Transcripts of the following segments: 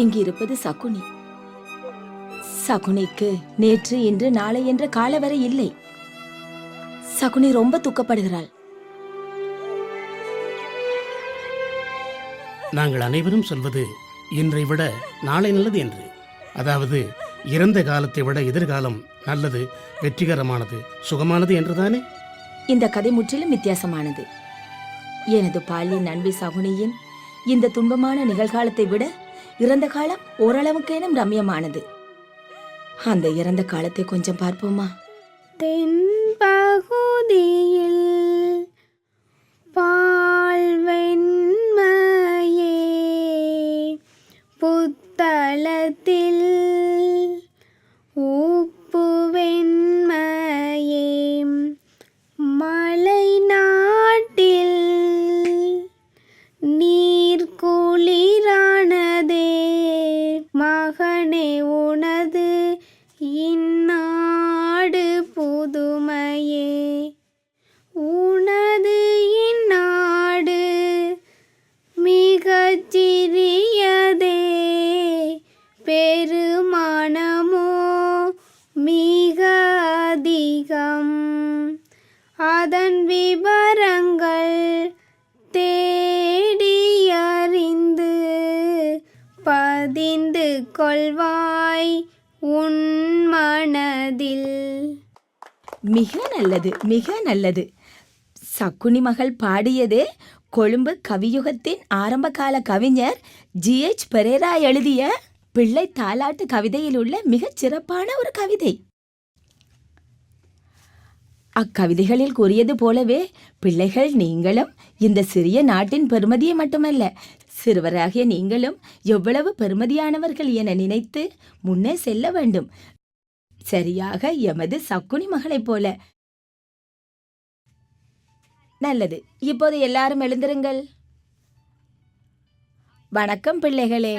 இங்கிருப்பது சகுனி. சகுனிக்கு நேற்று இன்று நாளை என்ற காலவரை இல்லை. சகுனி ரொம்ப துக்கப்படுகிறாள். நாங்கள் அனைவரும் சொல்வது இன்றை விட நாளை நல்லது என்று. அதாவது இறந்த காலத்தை விட எதிர்காலம் நல்லது, வெற்றிகரமானது, சுகமானது என்றுதானே? இந்த கதை முற்றிலும் வித்தியாசமானது. எனது பாலிய நண்பி சகுனியின் இந்த துன்பமான நிகழ்காலத்தை விட இறந்த காலம் ஓரளவுக்கேனும் ரம்யமானது. அந்த இறந்த காலத்தை கொஞ்சம் பார்ப்போமா? தென்பகுதியில் பால்வெண்மையே, புத்தளத்தில் உப்பு வெண்மையே, மலை நாட்டில் நீர் குளிரானதே, மகனே உனது இந்நாடு புதுமையே, உனது இந்நாடு மிகச் சிறியதே, பெருமானமோ மிக அதிகம். அதன் விவரங்கள் தேடியறிந்து பதிந்து கொள்வாய் உன் மனதில். மிக நல்லது, மிக நல்லது. சக்குனி மகள் பாடியது கொழும்பு கவியுகத்தின் ஆரம்பகால கவிஞர் GH பெரேரா எழுதிய பிள்ளை தாலாட்டு கவிதையில் உள்ள மிகச் சிறப்பான ஒரு கவிதை. அக்கவிதைகளில் கூறியது போலவே பிள்ளைகள் நீங்களும் இந்த சிறிய நாட்டின் பெருமதியை மட்டுமல்ல, சிறுவராகிய நீங்களும் எவ்வளவு பெருமதியானவர்கள் என நினைத்து முன்னே செல்ல வேண்டும். சரியாக எமது சக்குனி மகளைப் போல. நல்லது, இப்போது எல்லாரும் எழுந்திருங்கள். வணக்கம் பிள்ளைகளே.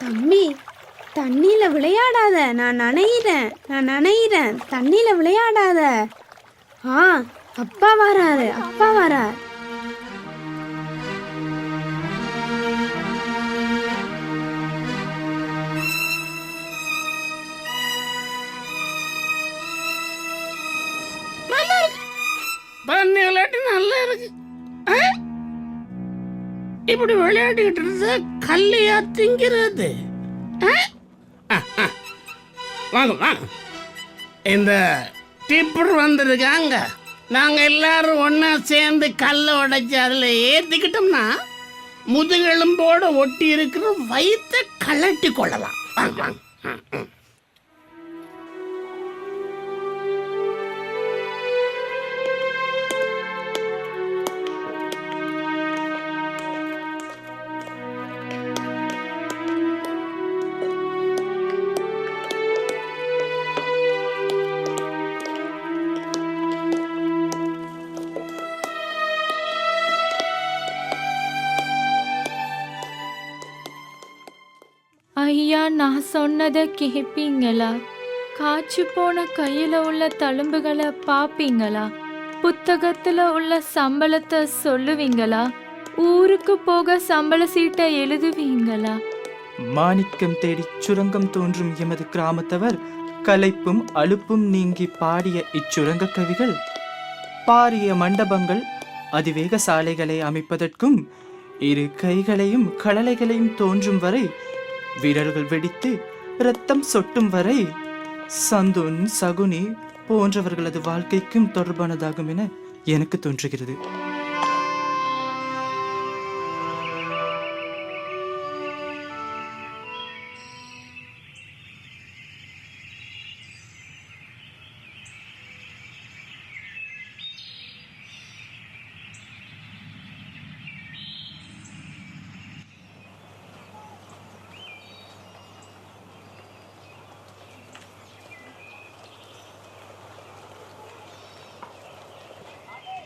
தம்பி, தண்ணியில விளையாடாத, நான் நனையிறேன், தண்ணியில விளையாடாத. அப்பா வராரு, அப்பா வரார். தண்ணி விளையாட்டு நல்லா இருக்கு. இப்படி விளையாடிக்கிட்டு இருந்த கல்லையா திங்கிறது? வாங்க வாங்க, இந்த டிப்பர் வந்திருக்காங்க. நாங்க எல்லாரும் ஒன்னா சேர்ந்து கல்லை உடைச்சு அதுல ஏத்திக்கிட்டோம்னா முதுகெலும்போட ஒட்டி இருக்கிற வயிற்ற கலட்டி கொள்ளலாம். வாங்க வாங்க. ஐயா, நான் சொன்னதை கேட்பீங்களா? காய்ச்சி போன கையில உள்ள தழும்புகளை பாப்பீங்களா? புத்தகத்துல உள்ள சம்பளத்தை சொல்லுவீங்களா? ஊருக்கு போக சம்பள சீட்டை எழுதுவீங்களா? மாணிக்கம் தேடி சுரங்கம் தோன்றும் எமது கிராமத்தவர் களைப்பும் அலுப்பும் நீங்கி பாடிய இச்சுரங்க கவிகள் பாரிய மண்டபங்கள் அதிவேக சாலைகளை அமைப்பதற்கும் இரு கைகளையும் கடலைகளையும் தோன்றும் வரை விரல்கள் வெடித்து இரத்தம் சொட்டும் வரை சந்துன் சகுனி போன்றவர்களது வாழ்க்கைக்கும் தொடர்பானதாகும் என எனக்கு தோன்றுகிறது.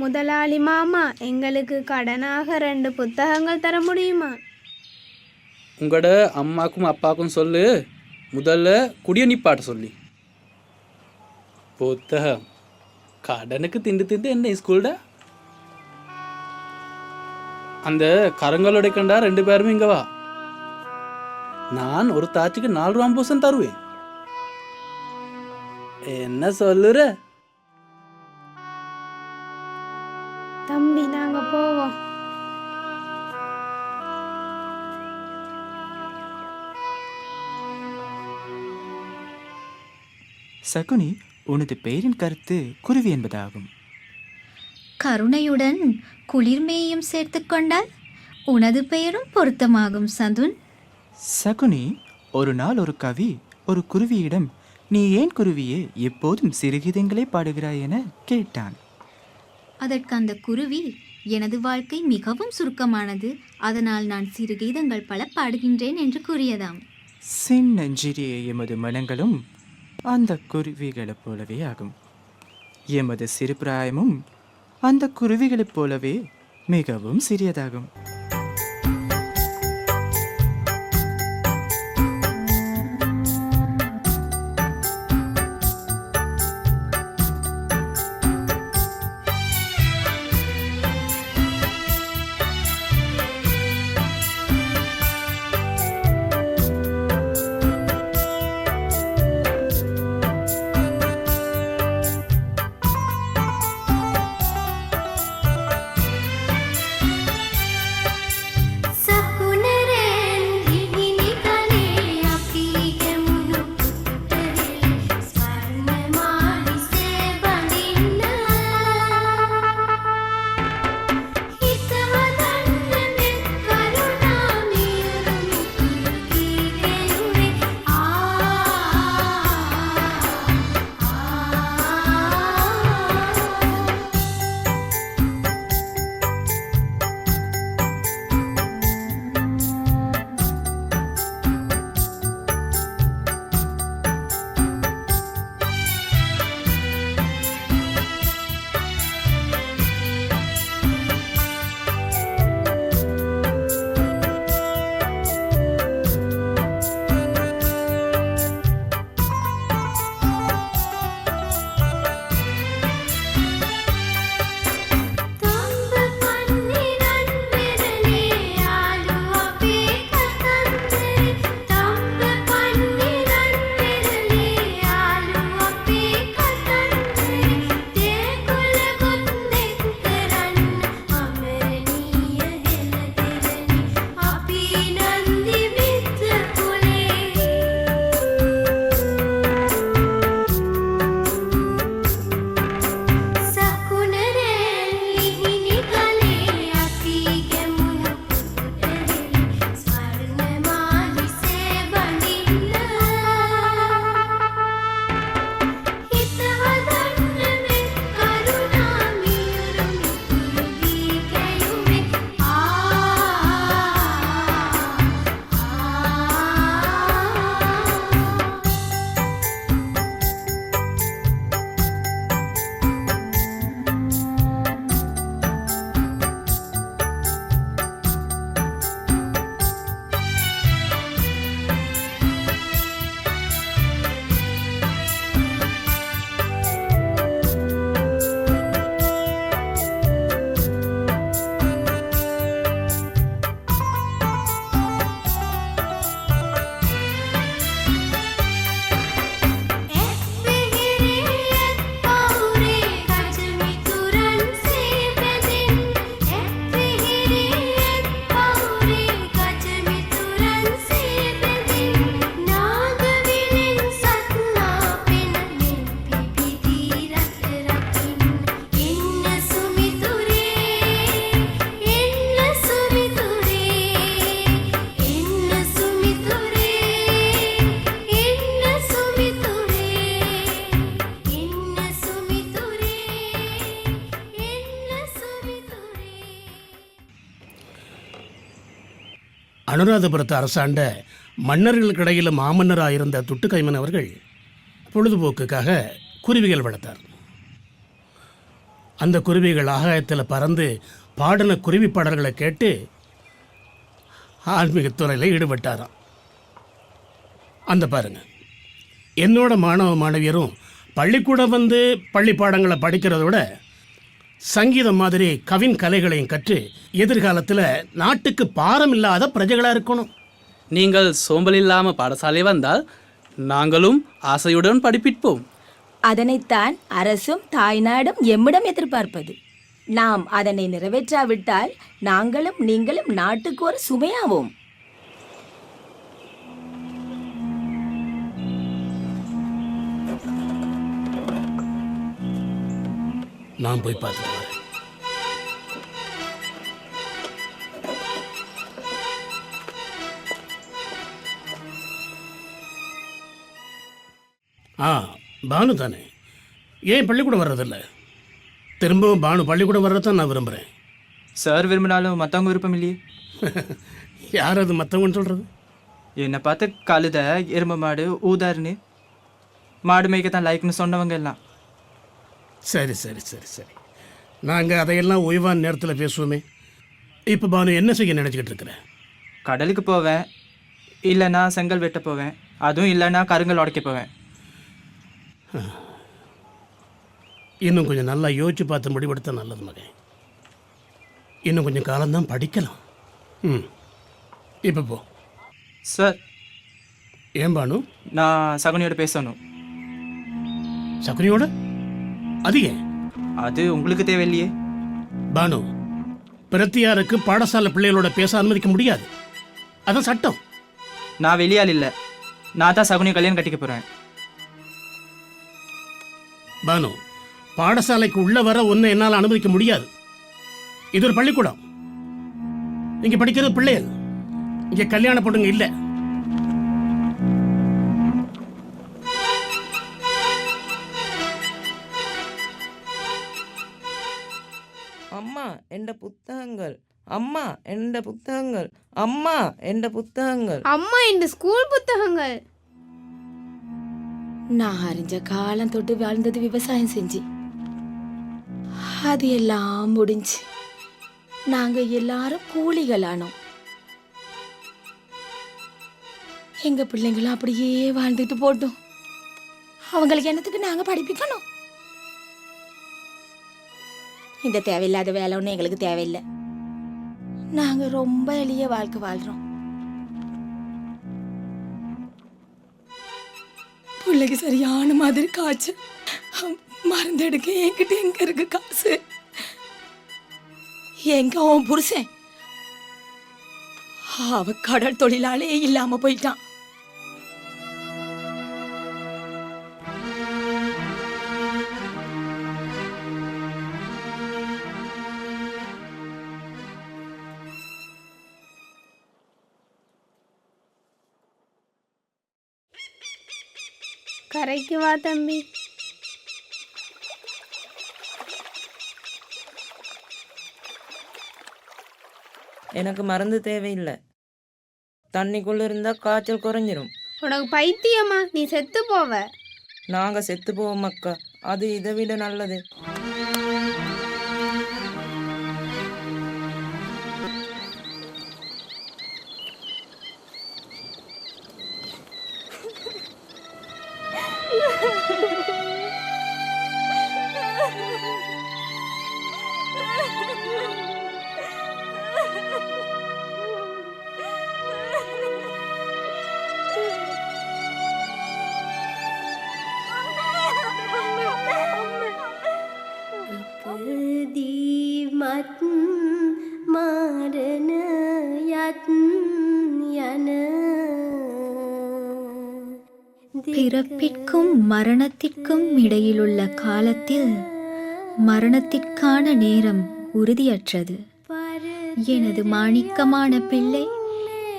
முதலாளி மாமா, எங்களுக்கு கடனாக 2 புத்தகங்கள் தர முடியுமா? உங்களோட அம்மாக்கும் அப்பாவுக்கும் சொல்லு, முதல்ல குடிய நிப்பாட்ட சொல்லி. புத்தகம் கடனுக்கு திண்டு திண்டு என்ன ஸ்கூல்டா? அந்த கரங்களோட கண்டா 2 பேருமே இங்க வா. நான் ஒரு தாச்சிக்கு 4 ரூபா பூசம் தருவேன். என்ன சொல்லுற? தம்பி, நாங்க போவோம். சகுனி, உனது பெயரின் கருத்து குருவி என்பதாகும். கருணையுடன் குளிர்மையையும் சேர்த்து கொண்டால் உனது பெயரும் பொருத்தமாகும் சந்துன். சகுனி, ஒரு நாள் ஒரு கவி ஒரு குருவியிடம், நீ ஏன் குருவியே எப்போதும் சிறுகீதங்களே பாடுகிறாய் என கேட்டான். அதற்கு அந்த குருவி, எனது வாழ்க்கை மிகவும் சுருக்கமானது, அதனால் நான் சிறுகீதங்கள் பல பாடுகின்றேன் என்று கூறியதாம். சின்னஞ்சிறிய எமது மனங்களும் அந்த குருவிகளைப் போலவே ஆகும். எமது சிறுபிராயமும் அந்த குருவிகளைப் போலவே மிகவும் சிறியதாகும். அனுராதபுரத்து அரசாண்ட மன்னர்களுக்கு இடையில் மாமன்னராக இருந்த துட்டுக்கைமன் அவர்கள் பொழுதுபோக்குக்காக குருவிகள் வளர்த்தார். அந்த குருவிகள் ஆகாயத்தில் பறந்து பாடின குருவி பாடல்களை கேட்டு ஆன்மீகத்துறையில் ஈடுபட்டாராம். அந்த பாருங்க, என்னோட மாணவ மாணவியரும் பள்ளிக்கூடம் வந்து பள்ளி பாடங்களை படிக்கிறத விட சங்கீதம் மாதிரி கவின் கலைகளையும் கற்று எதிர்காலத்தில் நாட்டுக்கு பாரம் இல்லாத பிரஜைகளாக இருக்கணும். நீங்கள் சோம்பல் இல்லாமல் பாடசாலை வந்தால் நாங்களும் ஆசையுடன் படிப்பிப்போம். அதனைத்தான் அரசும் தாய்நாடும் எம்மிடம் எதிர்பார்ப்பது. நாம் அதனை நிறைவேற்றாவிட்டால் நாங்களும் நீங்களும் நாட்டுக்கு ஒரு சுமையாவோம். நான் போய் பார்த்துட்டு வரேன். பானு தானே, ஏன் பள்ளிக்கூடம் வர்றதில்ல? திரும்பவும் பானு பள்ளிக்கூடம் வர்றதான் நான் விரும்புகிறேன். சார் விரும்பினாலும் மற்றவங்க விருப்பம் இல்லையே. யார் அது மற்றவங்கன்னு சொல்கிறது? என்னை பார்த்து கழுத, எருமை மாடு, ஊதாருன்னு மாடு மேய்க்கத்தான் லைக்னு சொன்னவங்க எல்லாம். சரி சரி சரி சரி, நாங்கள் அதையெல்லாம் ஓய்வான நேரத்தில் பேசுவோமே. இப்போ பானு என்ன செய்ய நினச்சிக்கிட்டு இருக்கிறேன்? கடலுக்கு போவேன், இல்லைன்னா செங்கல் வெட்ட போவேன், அதுவும் இல்லைன்னா கருங்கல் உடைக்க போவேன். இன்னும் கொஞ்சம் நல்லா யோசிச்சு பார்த்து முடிவெடுத்தா நல்லது மகன். இன்னும் கொஞ்சம் காலம்தான் படிக்கலாம். இப்போ போ. சார், ஏன் பானு? நான் சகுனியோட பேசணும். சகுனியோட? அது ஏன்? அது உங்களுக்கு தேவையில்லையே. பானு, பிரத்தியாருக்கு பாடசாலை பிள்ளைகளோட பேச அனுமதிக்க முடியாது, அதான் சட்டம். நான் வெளியால் இல்லை, நான் தான் சகுனியை கல்யாணம் கட்டிக்க போகிறேன். பானு, பாடசாலைக்கு உள்ள வர ஒன்றை என்னால் அனுமதிக்க முடியாது. இது ஒரு பள்ளிக்கூடம், இங்க படிக்கிறது பிள்ளைகள், இங்க கல்யாண பொண்ணுங்க இல்லை. அம்மா என்ற புத்தகங்கள், அம்மா என்ற புத்தகங்கள், அம்மா என்ற புத்தகங்கள். அம்மா இந்த ஸ்கூல் புத்தகங்கள். நான் அறிஞ்ச காலம் தொட்டு வாழ்ந்தது விவசாயம் செஞ்சு, அது எல்லாம் முடிஞ்சு நாங்க எல்லாரும் கூலிகளானோம். எங்க பிள்ளைங்களும் அப்படியே வாழ்ந்துட்டு போட்டோம். அவங்களுக்கு என்னத்துக்கு நாங்க படிப்பிக்கணும்? இந்த தேவையில்லாத வேலை ஒன்றும் எங்களுக்கு தேவையில்லை. நாங்க ரொம்ப எளிய வாழ்க்கை வாழ்றோம். பிள்ளைக்கு சரியான மாதிரி காய்ச்சல், மருந்து எடுக்க என்கிட்ட எங்க இருக்கு காசு? எங்க அவன் புருஷன்? அவ கடல் தொழிலாளே இல்லாம போயிட்டான். கரைக்கு வா தம்பி. எனக்கு மருந்து தேவையில்லை, தண்ணிக்குள்ள இருந்தா காய்ச்சல் குறைஞ்சிரும். உனக்கு பைத்தியமா? நீ செத்து போவ. நாங்க செத்து போவோம் அக்கா, அது இதை விட நல்லது. பிறப்பிற்கும் மரணத்திற்கும் இடையிலுள்ள காலத்தில் மரணத்திற்கான நேரம் உறுதியற்றது. எனது மாணிக்கமான பிள்ளை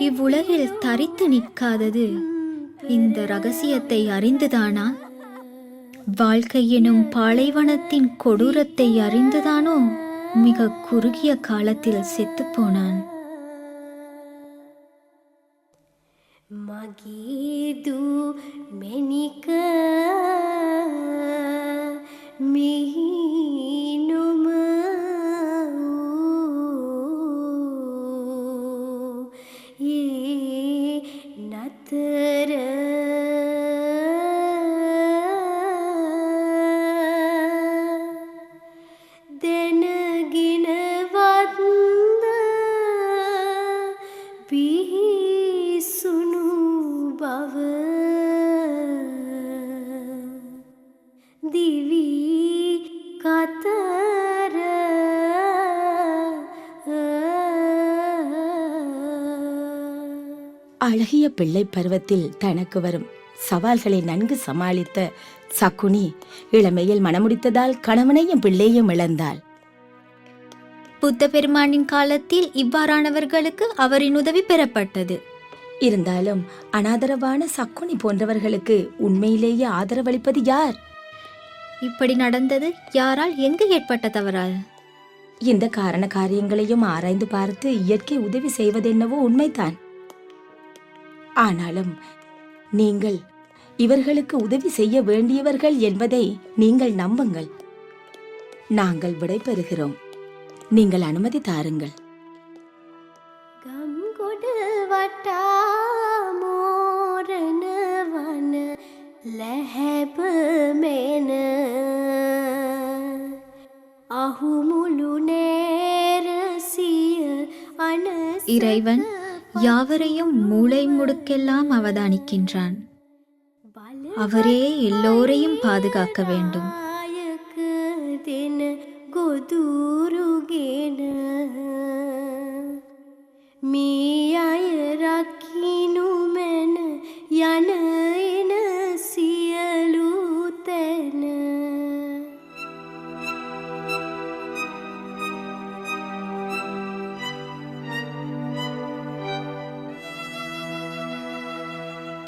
இவ்வுலகில் தரித்து நிற்காதது இந்த ரகசியத்தை அறிந்துதானா? வாழ்க்கை எனும் பாலைவனத்தின் கொடூரத்தை அறிந்துதானோ மிக குறுகிய காலத்தில் செத்துப்போனான். මගේදු මෙනික මිහිනුම ඒ නතර දැනගෙනවත්ද පිහිසුණු බව දිවි කතර அழகிய பிள்ளை பருவத்தில் தனக்கு வரும் சவால்களை நன்கு சமாளித்த சக்குனி இளமையில் மணமுடித்ததால் கணவனையும் பிள்ளையும் இழந்தாள். புத்த பெருமானின் காலத்தில் இவ்வாறானவர்களுக்கு அவரின் உதவி பெறப்பட்டது. இருந்தாலும் அனாதரவான சக்குனி போன்றவர்களுக்கு உண்மையிலேயே ஆதரவளிப்பது யார்? இப்படி நடந்தது யாரால், எங்கு ஏற்பட்ட தவறால்? இந்த காரண காரியங்களையும் ஆராய்ந்து பார்த்து இயற்கை உதவி செய்வதென்னவோ உண்மைதான். ஆனாலும் நீங்கள் இவர்களுக்கு உதவி செய்ய வேண்டியவர்கள் என்பதை நீங்கள் நம்புங்கள். நாங்கள் விடைபெறுகிறோம். நீங்கள் அனுமதி தாருங்கள். ගම්ගොඩ වටා මෝරණ වන ලැහැබ මෙන අහුමුළු නෑරසිය අනස இறைவன் யாவரையும் மூளை முடுக்கெல்லாம் அவதானிக்கின்றான். அவரே எல்லோரையும் பாதுகாக்க வேண்டும். ායක දෙන ගොදුරුගෙන මේ අය රකිනු මැන යන එන සියලු තැන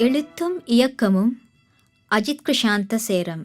எழுத்தும் இயக்கமும் அஜித் கிருஷாந்த சேரம்.